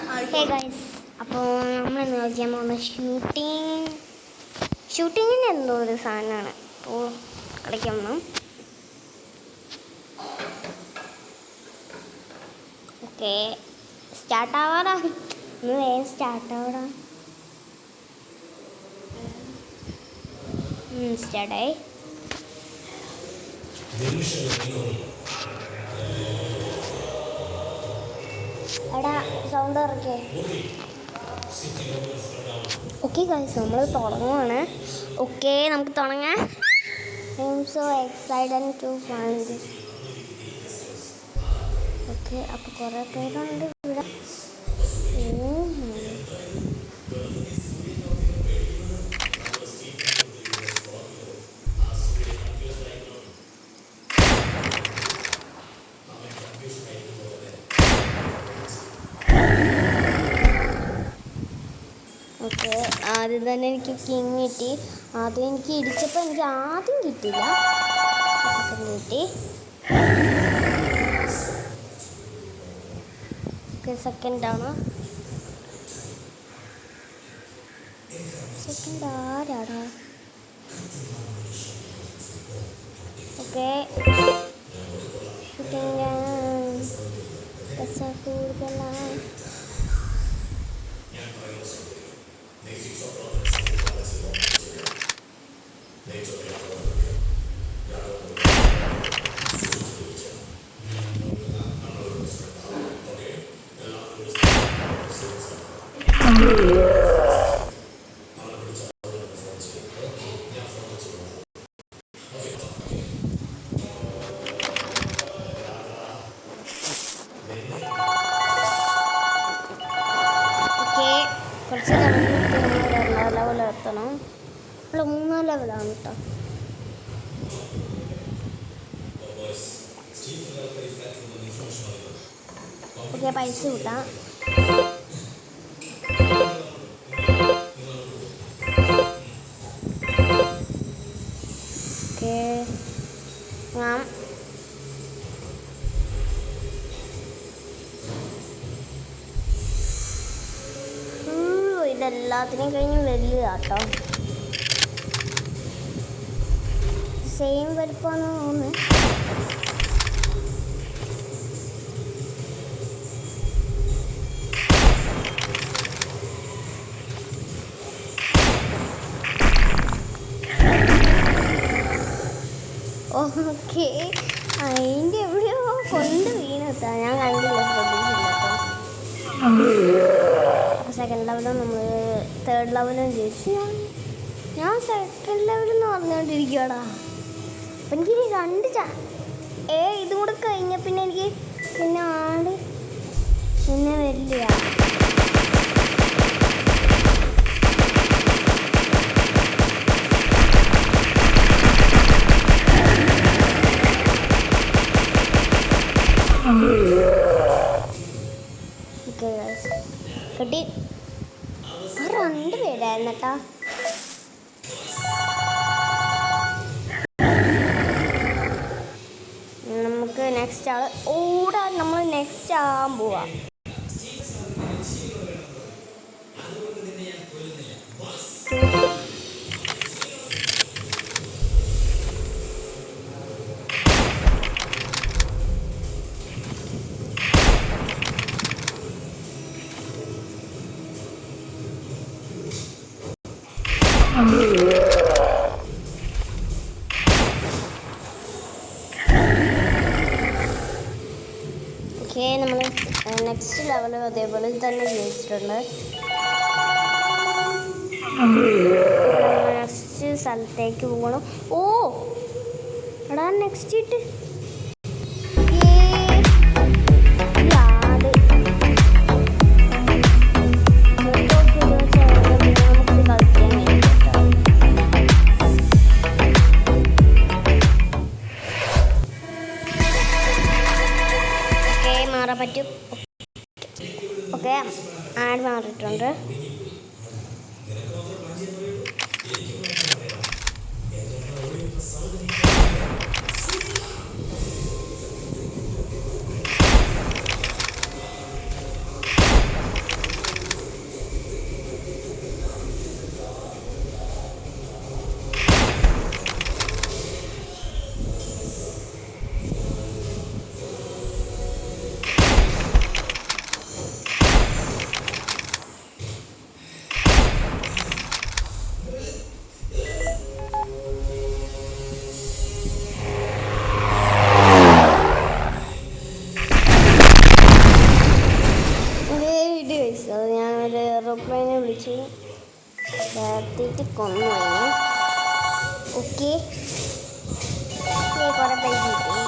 Hey guys, അപ്പോൾ നമ്മൾ നോക്കിയാൽ പോകുന്ന ഷൂട്ടിങ്ങിന് എന്തോ ഒരു സാധനമാണ്. അപ്പോൾ കളിക്കാൻ വന്നു. ഓക്കെ, സ്റ്റാർട്ടാവാറാ. ഒന്ന് വേഗം സ്റ്റാർട്ടാവാറാ. സ്റ്റാർട്ടായി. എടാ സൗണ്ട് ഇറക്കേ. ഓക്കെ ഗൈസ്, നമ്മൾ തുടങ്ങുവാണ്. ഓക്കെ, നമുക്ക് തുടങ്ങാം. I am so excited to find this. Okay, അപ്പോൾ കുറേ പേരുണ്ട് ഇവിടെ. ഓക്കെ, ആദ്യം തന്നെ എനിക്ക് കിങ് കിട്ടി. ആദ്യം എനിക്ക് ഇടിച്ചപ്പോൾ എനിക്ക് ആദ്യം കിട്ടിയില്ല, കിട്ടി. ഓക്കെ, സെക്കൻഡാണ്. സെക്കൻഡ് ആരാടാ? ഓക്കെ, കൂടുതലാണ്. കുറച്ച് രണ്ടാം ലെവൽ എത്തണം. നമ്മൾ 3-ാം ലെവലാണ് കേട്ടോ. ഓക്കെ, പൈസ കൂട്ടാം. ഓക്കെ, ഞാൻ ഇതെല്ലാത്തിനും കഴിഞ്ഞ് വലുതാട്ടോ. സെയിം വലുപ്പമാണ് തോന്നുന്നു. ഓക്കെ, അതിൻ്റെ എവിടെയോ കൊണ്ട് വീണെത്താ ഞാൻ കണ്ടില്ല, ശ്രദ്ധിച്ചില്ല. സെക്കൻഡ് ലെവലും നമ്മൾ തേർഡ് ലെവലും ജയിച്ചു. ഞാൻ സെക്കൻഡ് ലെവലെന്ന് പറഞ്ഞുകൊണ്ടിരിക്കുകയാടാ. അപ്പം എനിക്ക് രണ്ട് ഇതും കൂടെ കഴിഞ്ഞ പിന്നെ എനിക്ക് പിന്നെ ആട് പിന്നെ വരില്ല. കിട്ടി. 2 പേരായിരുന്നു കേട്ടോ. നമുക്ക് നെക്സ്റ്റ് ആള് ഓടാൻ, നമ്മൾ നെക്സ്റ്റ് ആകാൻ പോവാ. ഓക്കെ, നമ്മൾ നെക്സ്റ്റ് ലെവലും അതേപോലെ തന്നെ ജയിച്ചിട്ടുണ്ട്. നെക്സ്റ്റ് സ്ഥലത്തേക്ക് പോകണം. ഓ എടാ, നെക്സ്റ്റ് ഇട്ട് പറ്റും. ഓക്കെ, ആഡ് മാറിയിട്ടുണ്ട്. പക്ഷേ ചേർത്തിട്ട് കൊന്നു കഴിഞ്ഞു. ഓക്കെ, കുറേ പൈസ കിട്ടി.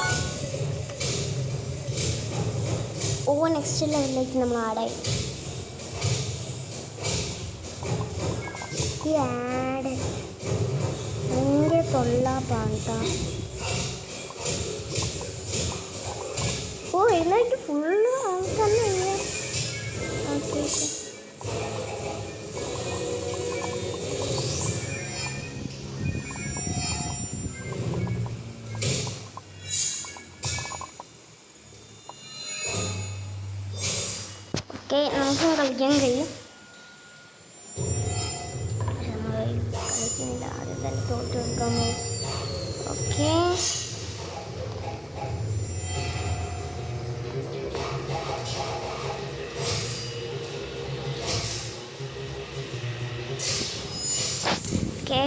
ഓ, നെക്സ്റ്റ് ലെവലിലേക്ക് നമ്മൾ ആഡായി. ഈ ആഡ് ഭയങ്കര തൊള്ളാപ്പാട്ടാ. ഓ, ഇതിലേക്ക് ഫുള്ള് ആൾക്കാരെ. ഓക്കെ, നമുക്കും കളിക്കാൻ കഴിയും. പക്ഷെ നമ്മൾ കളിക്കുന്നില്ല, ആദ്യം തന്നെ തോറ്റു കൊടുക്കാമോ? Okay, okay.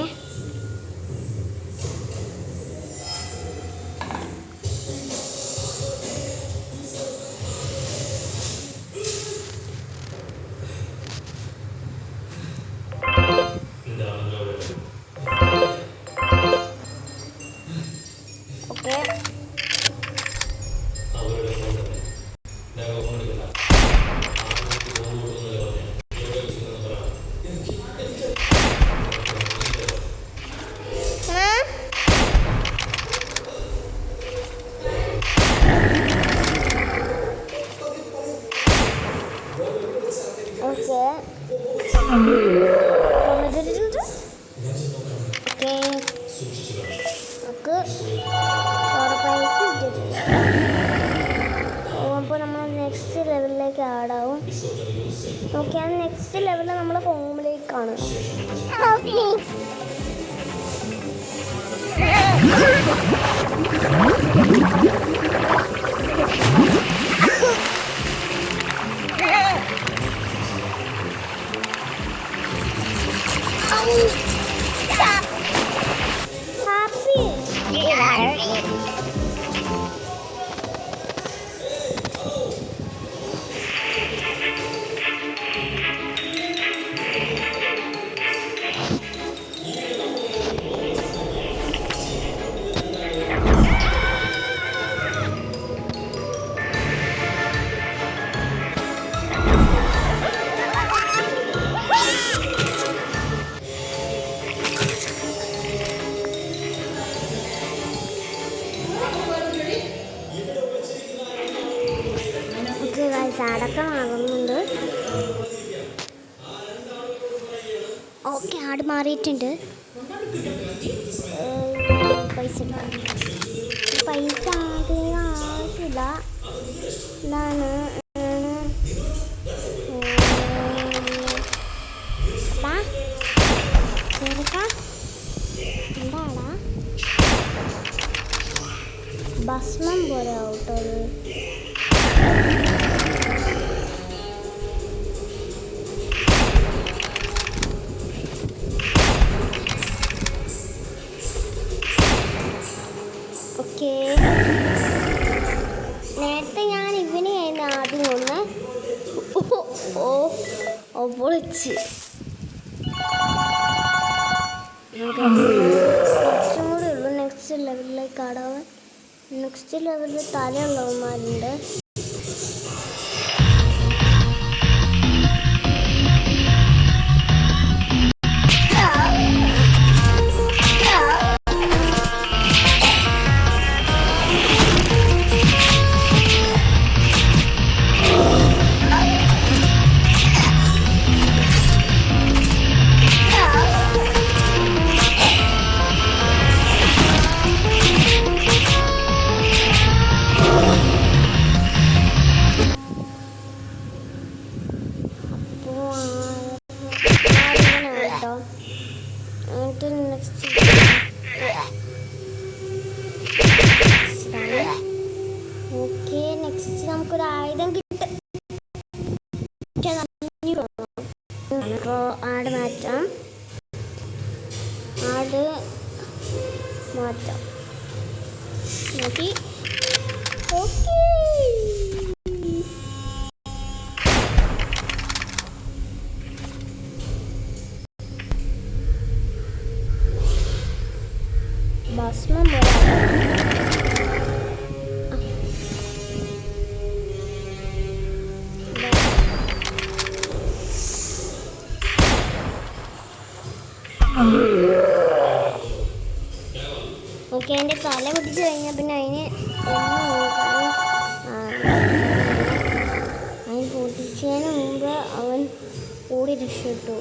അപ്പോൾ നമ്മൾ നെക്സ്റ്റ് ലെവലിലേക്ക് ആഡാവും. ഓക്കെ, ആ നെക്സ്റ്റ് ലെവലിൽ നമ്മൾ ഹോമിലേക്കാണ്. അടക്കമാകുന്നുണ്ട്. ഓക്കെ, ആട് മാറിയിട്ടുണ്ട്. പൈസ പൈസ ആവശ്യമില്ല. എന്താണ് എന്താടാ ഭസ്മം പോലെ ഔട്ടോ. നേരത്തെ ഞാൻ ഇവനെയായിരുന്നു ആദ്യം ഒന്ന് പൊളിച്ച്. കുറച്ചും കൂടി ഉള്ളു നെക്സ്റ്റ് ലെവലിലേക്ക് ആടാൻ. നെക്സ്റ്റ് ലെവലിൽ തലയുള്ളവന്മാരുണ്ട്. ഓക്കെ, നെക്സ്റ്റ് നമുക്കൊരു ആയുധം കിട്ടും. ആട് മാറ്റാം. നോക്കി. ഓക്കെ, ഭസ്മം പോലെ. ഓക്കെ, എൻ്റെ തല പൊട്ടിച്ച് കഴിഞ്ഞാൽ പിന്നെ അതിന് അതിന് പൊട്ടിച്ചതിന് മുമ്പ് അവൻ ഓടി രക്ഷപ്പെട്ടു.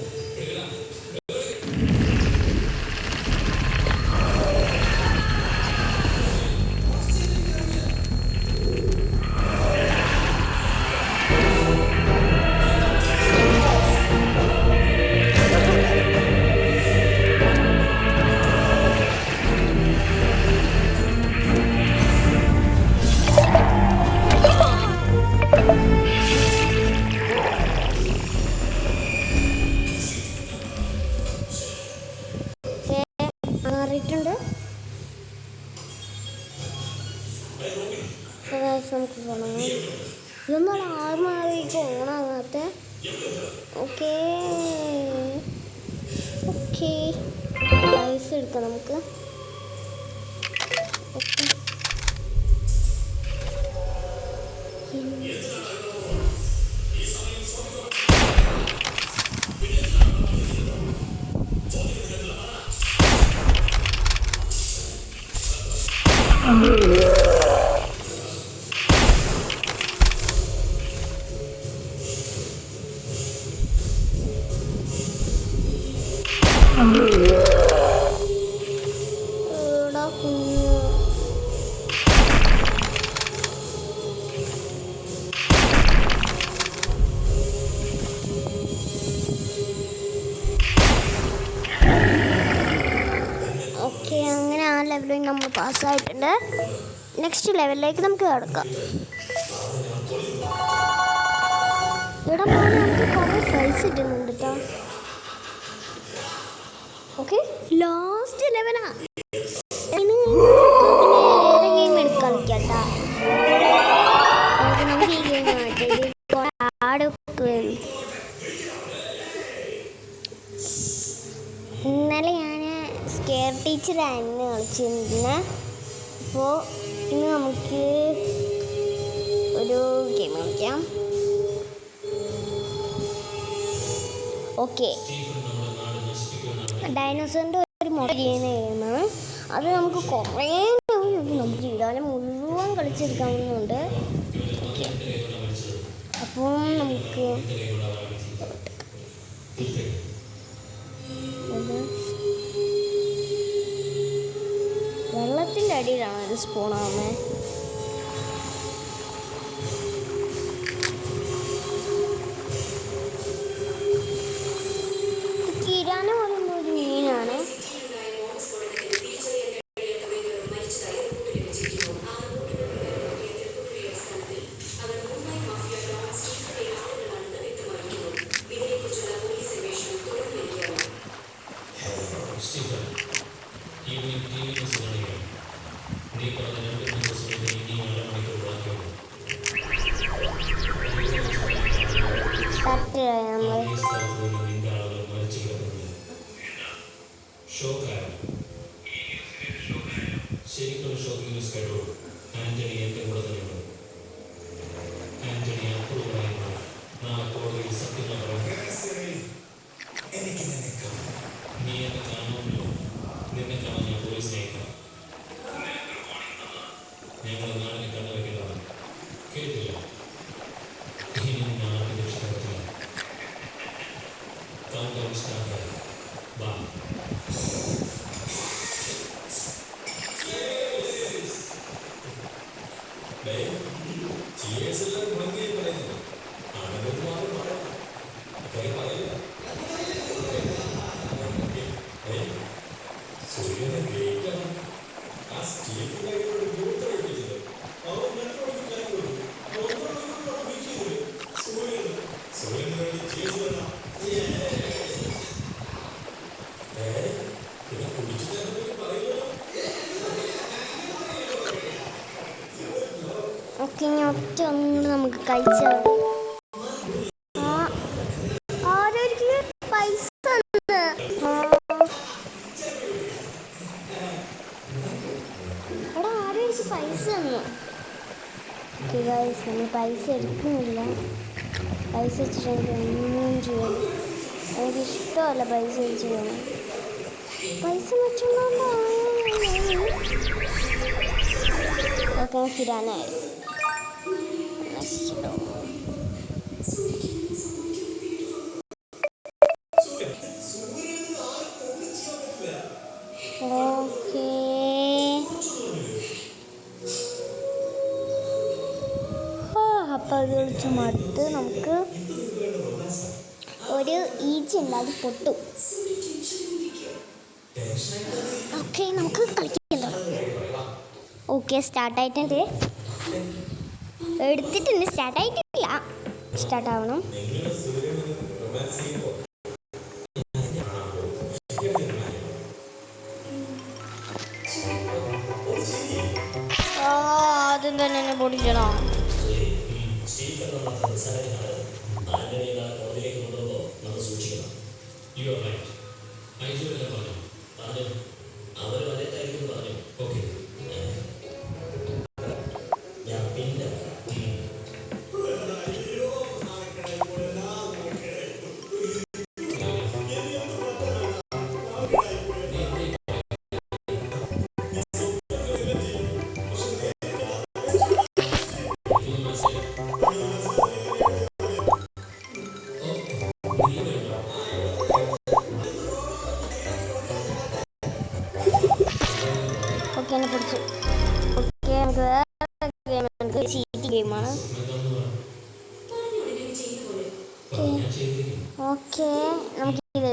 മാറിയിട്ടുണ്ട്. നമുക്ക് കാണാം. ഇതൊന്നും ആറുമാറിക്ക് ഓണാകാത്ത. ഓക്കേ ഓക്കെ, പൈസ എടുക്കാം നമുക്ക്. ഓക്കെ, അങ്ങനെ ആ ലെവലിൽ നമ്മൾ പാസ്സായിട്ടുണ്ട്. നെക്സ്റ്റ് ലെവലിലേക്ക് നമുക്ക് കിടക്കാം. ഇവിടെ മോനെ നമുക്ക് കുറേ പ്രൈസ് കിട്ടുന്നുണ്ട് കേട്ടോ. ഓക്കെ, ലാസ്റ്റ് ലെവലാ. പിന്നെ വേറെ ഗെയിം കളിക്കാം കേട്ടോ. നമുക്ക് ഈ ഗെയിം ഇന്നലെ ഞാൻ സ്കെയർ ടീച്ചറായിരുന്നു കളിച്ചിരുന്നത്. അപ്പോൾ ഇന്ന് നമുക്ക് ഒരു ഗെയിം കളിക്കാം. ഓക്കെ, ഡൈനോസറിൻ്റെ ഒരു മോഡൽ ചെയ്യുന്ന ഗെയിമാണ്. അത് നമുക്ക് കുറേ നമുക്ക് ജീവിതകാലം മുഴുവൻ കളിച്ചെടുക്കാവുന്നുണ്ട്. ഓക്കെ, അപ്പം നമുക്ക് വെള്ളത്തിൻ്റെ അടിയിലാണ് ഒരു സ്പൂണാവുന്നത്. കിരാന പറയുന്ന ഒരു മീനാണ്. ശരിക്കും ഷോക്കിംഗ് ന്യൂസ് കേട്ടോ. ആന്റണി എൻ്റെ കൂടെ തന്നെയുണ്ട്. ആന്റണി അപ്പോഴും പറയുന്നു, നാളെ കോടതിയിൽ സത്യങ്ങൾ പറയും. നീ എന്നെ കാണുമല്ലോ. നിന്നെ കാണാൻ ഞാൻ പോലീസിനെ അയക്കാം. ഞങ്ങൾ നാടിനെ കണ്ടുവയ്ക്കുന്നതാണ്. കേട്ടില്ല? ഇനി നിന്നെ ആർക്കും രക്ഷപ്പെടത്തില്ല. Count down സ്റ്റാർട്ടായി. ബാ. ഓക്കെ, ഇനി ഒറ്റ ഒന്നും നമുക്ക് കഴിച്ചാൽ ആരോരിക്കും പൈസ പൈസ എടുക്കുന്നില്ല. പൈസ വെച്ചിട്ട് എനിക്ക് ഒന്നും ചെയ്യണം. എനിക്കിഷ്ടമല്ല പൈസ വെച്ച് ചെയ്യണം. പൈസ വെച്ചുകൊണ്ടാണ് ഓക്കെ ഫിരാനായി. ഓക്കേ അപ്പം അത് വിളിച്ച് മടുത്ത് നമുക്ക് ഒരു ഈച്ചുണ്ട്, അത് പൊട്ടും. ഓക്കെ നമുക്ക് കളിക്കല്ലോ. ഓക്കെ സ്റ്റാർട്ടായിട്ടുണ്ട്, എടുത്തിട്ടുണ്ട്. സ്റ്റാർട്ടായിട്ടില്ല, സ്റ്റാർട്ടാവണം. ആദ്യം തന്നെ എന്നെ പൊടിച്ചണോ? ഓക്കെ എന്നെ പിടിച്ചു. ഓക്കെ നമുക്ക് വേറെ ചീറ്റ് ഗെയിമാണ്. ഓക്കെ നമുക്ക് ഇത്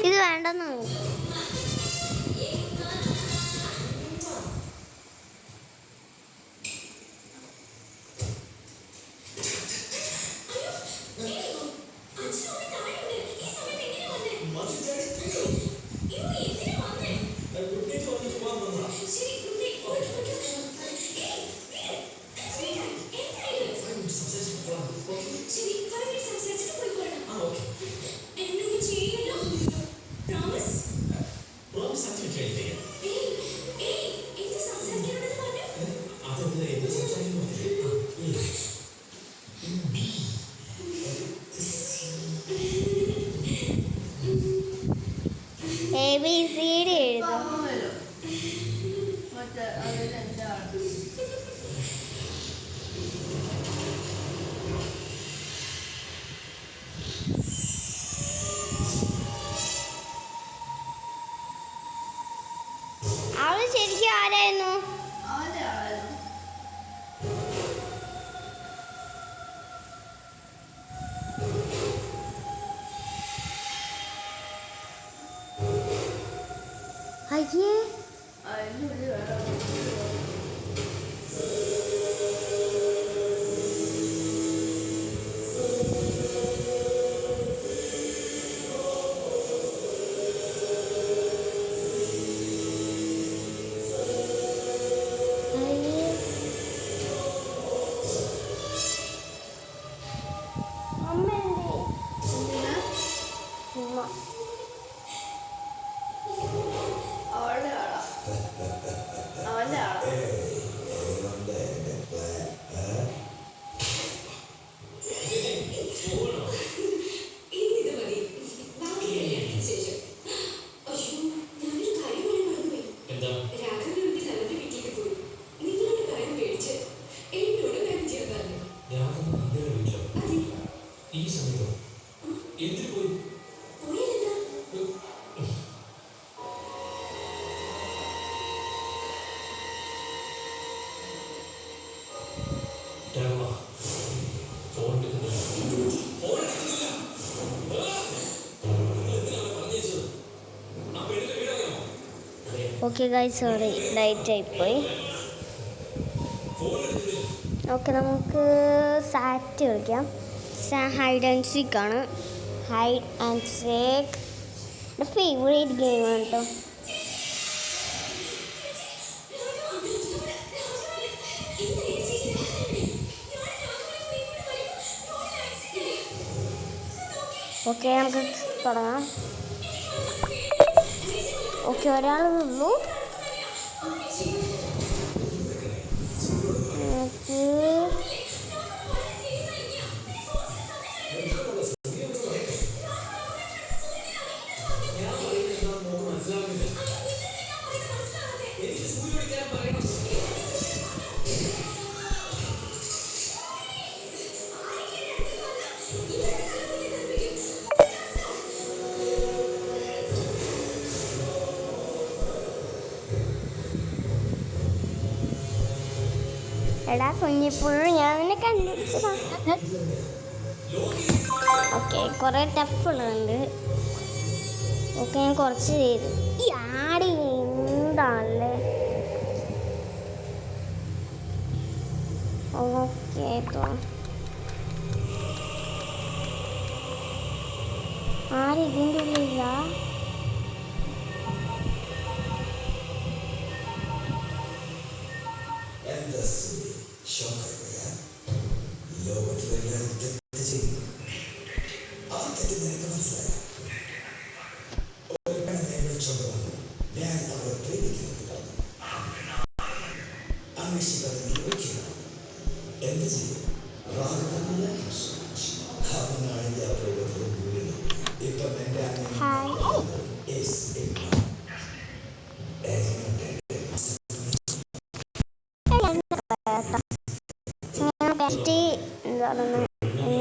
ഇത് വേണ്ടെന്ന്. ABCD എഴുതാം. അവള് ശരിക്കും ആരായിരുന്നു? അയ്യേ അവളുടെ ഓക്കെ ഗൈസ്, സോറി ലൈറ്റായിപ്പോയി. ഓക്കെ, നമുക്ക് സാറ്റ് കളിക്കാം. ഹൈഡ് ആൻഡ് സീക്ക് ആണ്. ഹൈഡ് ആൻഡ് സീക്ക് എൻ്റെ ഫേവറേറ്റ് ഗെയിമാണ് കേട്ടോ. ഓക്കെ, നമുക്ക് തുടങ്ങാം. ഓക്കെ, ഒരാൾ നിന്നു. എടാ കുഞ്ഞിപ്പോഴും ഞാൻ നിന്നെ കണ്ടുപിടിച്ചതാ. ഓക്കെ, കുറേ ടഫുകളുണ്ട്. ഓക്കെ, ഞാൻ കുറച്ച് ചെയ്തു. ഈ ആടി എന്താണല്ലേ. ഓക്കെ, ആര് ഇതിൻ്റെ ഉള്ളില്ല.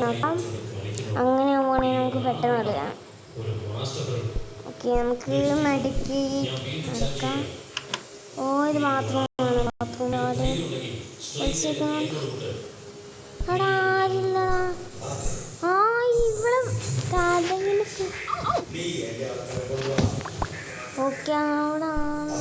നോക്കാം. അങ്ങനെ ആവുകയാണെങ്കിൽ നമുക്ക് പെട്ടെന്ന് എടുക്കാം. ഓക്കെ, നമുക്ക് മടക്കി നടക്കാം. ഓ, ഇത് ബാത്റൂമാണ്. ബാത്റൂം അവിടെ അവിടെ ആരില്ലടാ. ആ, ഇവിടെ കഥയിലൊക്കെ. ഓക്കെ, അവിടെ ആണ്.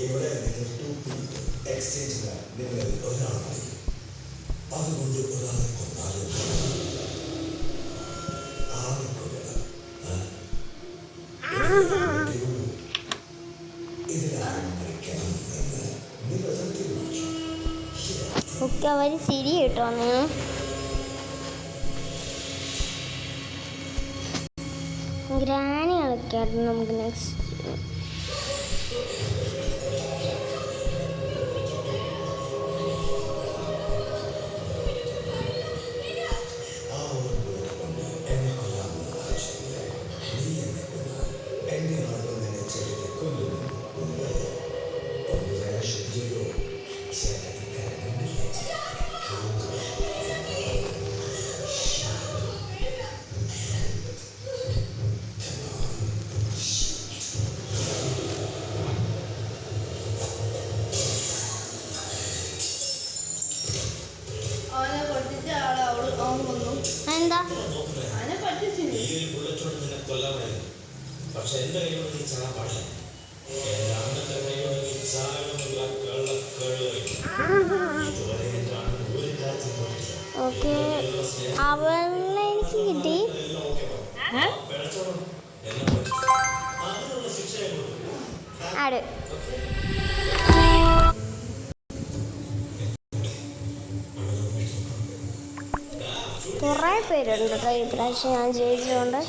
ഇവിടെ എക്സ്ചേഞ്ച് നിങ്ങൾ ഒരാളായി, അതുകൊണ്ട് ഒരാളെ കൊന്നാലും ഇതിലാരും മരിക്കണം എന്ന് നിങ്ങൾ തീരുമാനിച്ചു. ഒക്കെ അവർ ശരി കേട്ടോ. ഗ്രാനി കളിക്കായിരുന്നു നമുക്ക് നെക്സ്റ്റ്. എന്താ പക്ഷെ എന്റെ കൈ കൊണ്ട് ചാ പാടില്ല. എന്റെ അന്നത്തെ കൈ കൊണ്ട് ചാകണമെന്നുള്ള ഇതുവരെ എന്റെ അണ്ണൻ ഒരു കാര്യത്തിൽ പോയിട്ടില്ല. ഓക്കെ, അവളെ എനിക്ക് കിട്ടി. അതിനുള്ള ശിക്ഷയെ ആട് കുറേ പേരുണ്ട് കേട്ടോ ഈ പ്രാവശ്യം ഞാൻ ജയിച്ചതുകൊണ്ട്.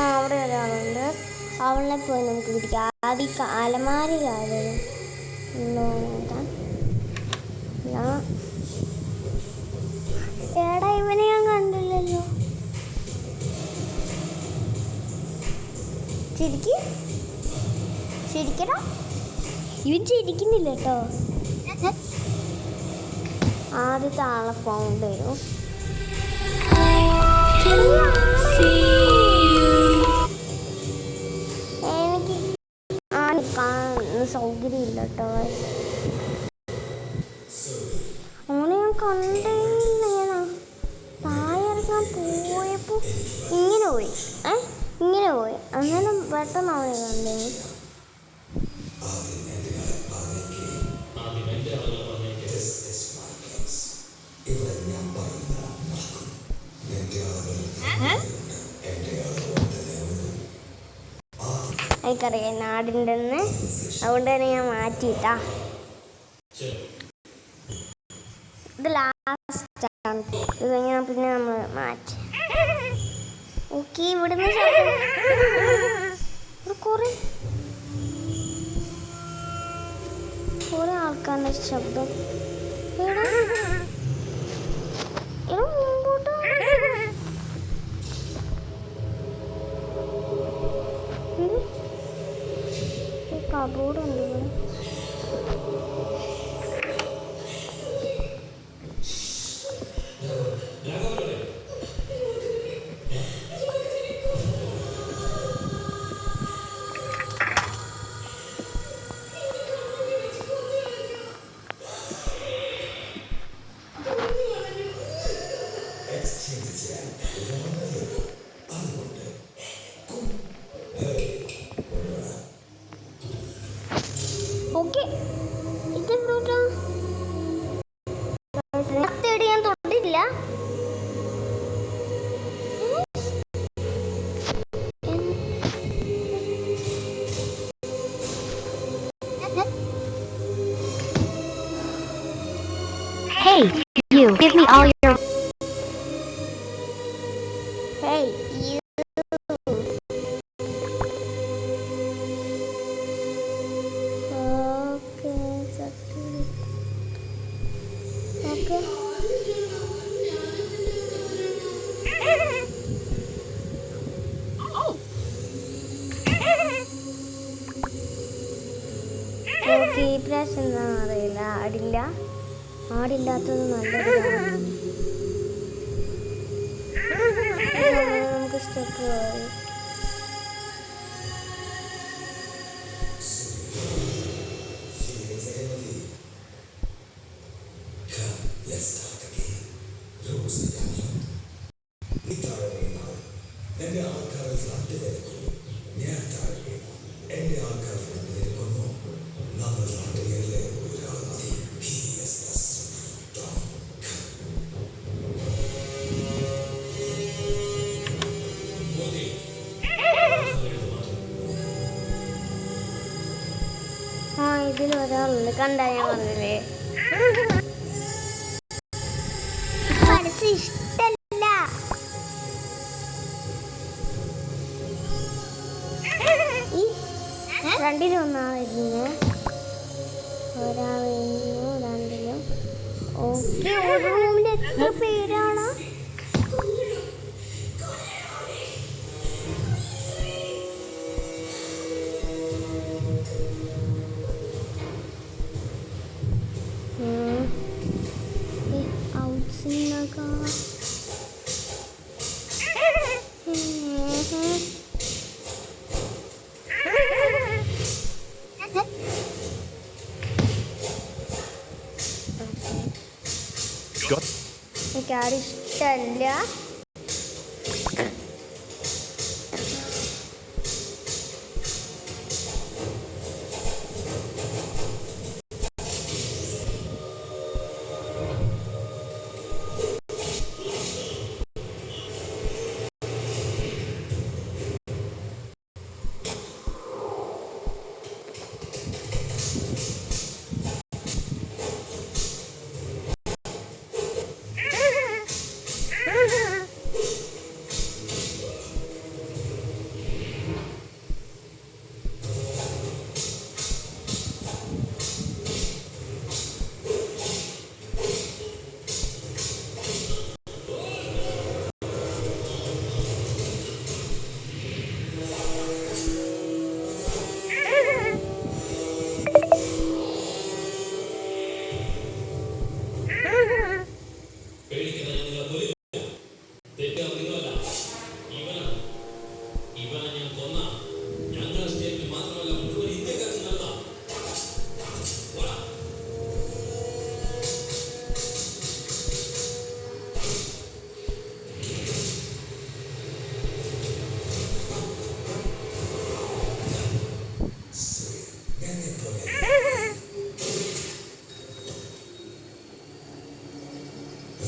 അവിടെ ഒരാളുണ്ട്. അവളെ പോയി നമുക്ക് പിടിക്കാം. ആദ്യം അലമാരിലായിരുന്നു. ശരിക്കടാ ഇവൻ ചിരിക്കുന്നില്ല കേട്ടോ. ആദ്യത്തെ ആളെ ഫൗണ്ട് വരും. എനിക്ക് സൗകര്യമില്ല കേട്ടോ. അങ്ങനെ ഞാൻ കണ്ടില്ല. താഴെ ഇറങ്ങാൻ പോയപ്പോൾ ഇങ്ങനെ പോയി. അങ്ങനെ പെട്ടെന്ന് അവനെ കണ്ടേ. ആദ്യം എൻ്റെ ആളുകളെ പറഞ്ഞേക്ക്. ഇവിടെ ഞാൻ പറയുന്ന നടക്കും. എന്റെ ആളുകൾ എനിക്കറിയാം നാടിൻ്റെന്ന്, അതുകൊണ്ട് തന്നെ ഞാൻ മാറ്റിയിട്ടാ. ശരി. ഇത് ലാസ്റ്റാണ്. ഇത് കഴിഞ്ഞാൽ പിന്നെ നമ്മൾ മാറ്റി. ഓക്കെ, ഇവിടുന്ന് കുറെ ആൾക്കാരുടെ ശബ്ദം. മുമ്പോട്ട് കബോർഡുണ്ട് ഇവിടെ. ഓക്കെ, ഇതെന്തോട്ടാ തേടി ഞാൻ തൊട്ടിട്ടില്ല. Hey, you, give me all your... Hey, you. Okay, ഈ പ്രാവശ്യം എന്താണെന്ന് അറിയില്ല. ആടില്ലാത്തത് നല്ലതാണ്. നമുക്ക് സ്റ്റെപ്പ് എന്റെ ആൾക്കാരെ രണ്ടുപേരെ കൊന്നു. ഞാൻ താഴെ എന്റെ ആൾക്കാരെ രണ്ടുപേരെ കൊന്നു. നമ്മൾ രണ്ടുപേരിലെ ഒരാൾ മതി. മോദി, ഇതിൽ ഒരാളുണ്ട്. കണ്ടാ ഞാൻ പറഞ്ഞില്ലേ, മനസ്സ് ഇഷ്ടല്ല. ഈ രണ്ടിലും ഒന്നാളിരുന്ന് ഒരാളിരുന്നു രണ്ടിലും. ഓക്കെ, ഒരു റൂമിൽ എത്ര പേരാണ്? എനിക്കാരും ഇഷ്ടമല്ല.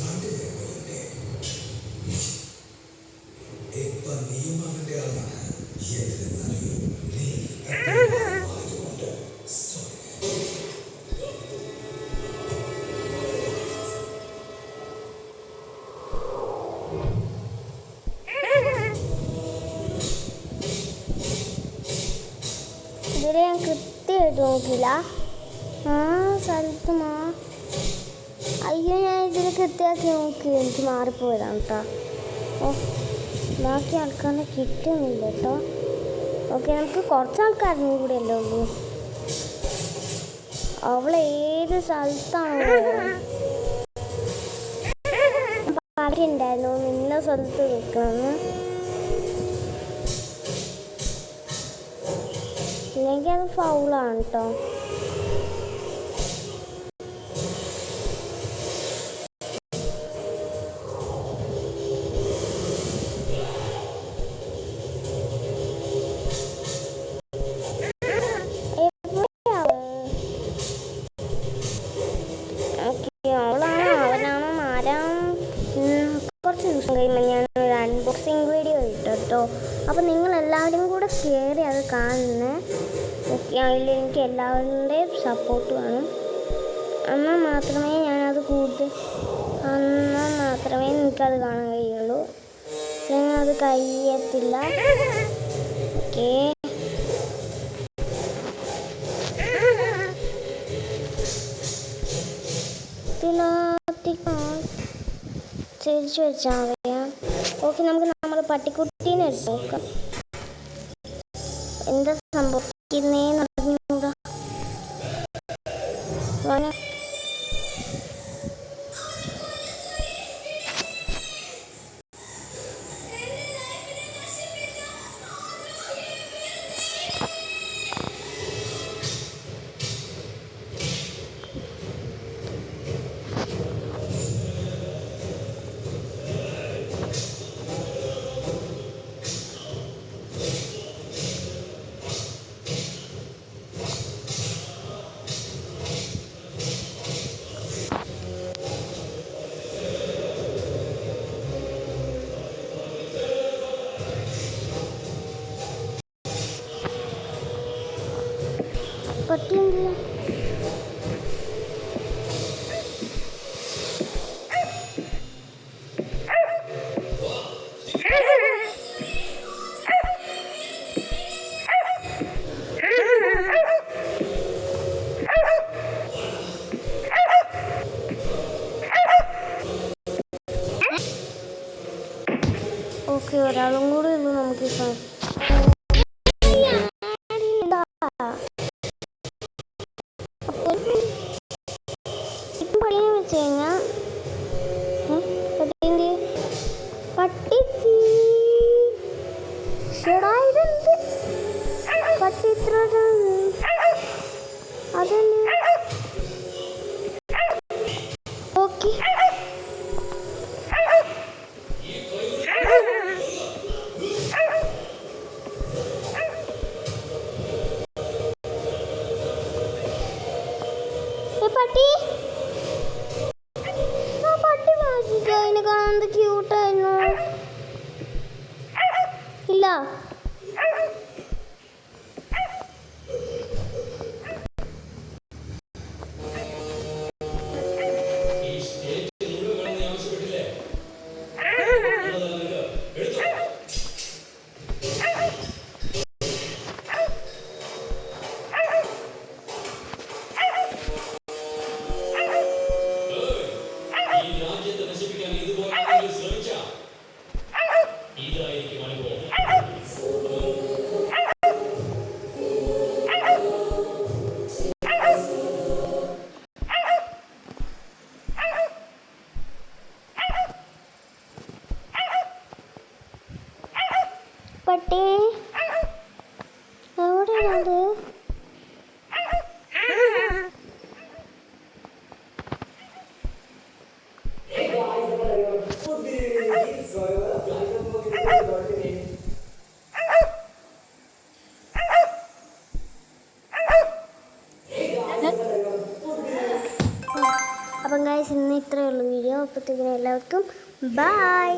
രണ്ടുപേരെ ഇപ്പൊ നീയും അവന്റെ ആളാണ്. എന്തിനെന്നറിയോ? നീ ആയതുകൊണ്ട് ഇതുവരെ ഞാൻ കൃത്യമായിട്ട് നോക്കില്ല. ആ സ്ഥലത്ത് അയ്യോ, ഞാൻ ഇതിൽ കൃത്യമാക്കി നോക്കി, എനിക്ക് മാറിപ്പോയതാണ് കേട്ടോ. ഓ, ബാക്കി ആൾക്കാരെ കിട്ടുന്നില്ല കേട്ടോ. ഓക്കെ, നമുക്ക് കുറച്ച് ആൾക്കാരും കൂടെ അല്ലേ ഉള്ളൂ. അവൾ ഏത് സ്ഥലത്താണ് പറഞ്ഞിട്ടുണ്ടായിരുന്നു ഇന്ന സ്ഥലത്ത് നിൽക്കണമെന്ന്. ഇല്ലെങ്കിൽ അത് ഫൗളാണ് കേട്ടോ. കുറച്ച് ദിവസം കഴിയുമ്പോൾ ഞാനൊരു അൺബോക്സിങ് വീഡിയോ ഇട്ടോ. അപ്പോൾ നിങ്ങളെല്ലാവരും കൂടെ കയറി അത് കാണുന്നേ. അതിൽ എനിക്ക് എല്ലാവരുടെയും സപ്പോർട്ട് വേണം. എന്നാൽ മാത്രമേ ഞാനത് എന്നാൽ മാത്രമേ എനിക്കത് കാണാൻ കഴിയുള്ളൂ. അല്ലെങ്കിൽ അത് കഴിയത്തില്ല. ഓക്കേ, തിരിച്ചു വെച്ചാൽ മതിയാ. ഓക്കെ, നമുക്ക് നമ്മുടെ പട്ടിക്കുട്ടീനെ എടുത്ത് നോക്കാം. എന്താ സംഭവിക്കുന്നേന്ന് അറിഞ്ഞൂടാ. പട്ടി എന്ത്? ഓക്കെ, ഒരാളും കൂടെ ഉള്ളൂ നമുക്ക് വെച്ച് കഴിഞ്ഞാൽ പട്ടി പട്ടി ഇത്ര അതന്നെ. ഓക്കെ, പട്ടി പട്ടി മാറ്റിട്ട് അതിനെ കാണാൻ ക്യൂട്ടായിരുന്നു. ഇല്ല, ഈ സ്റ്റേറ്റ് മുഴുവൻ വേണമെന്ന് ആവശ്യപ്പെട്ടില്ലേ? എടുത്തോ. ഈ രാജ്യത്തെ നശിപ്പിക്കാൻ ഇതുപോലെ ശ്രമിച്ചാ ഇതായിരിക്കും അനുഭവം. പട്ടി എവിടെയാണത്? അപ്പം ഗൈസ് ഇന്ന് ഇത്രയേ ഉള്ളൂ വീഡിയോ. അപ്പോഴത്തേക്കിനും എല്ലാവർക്കും ബൈ.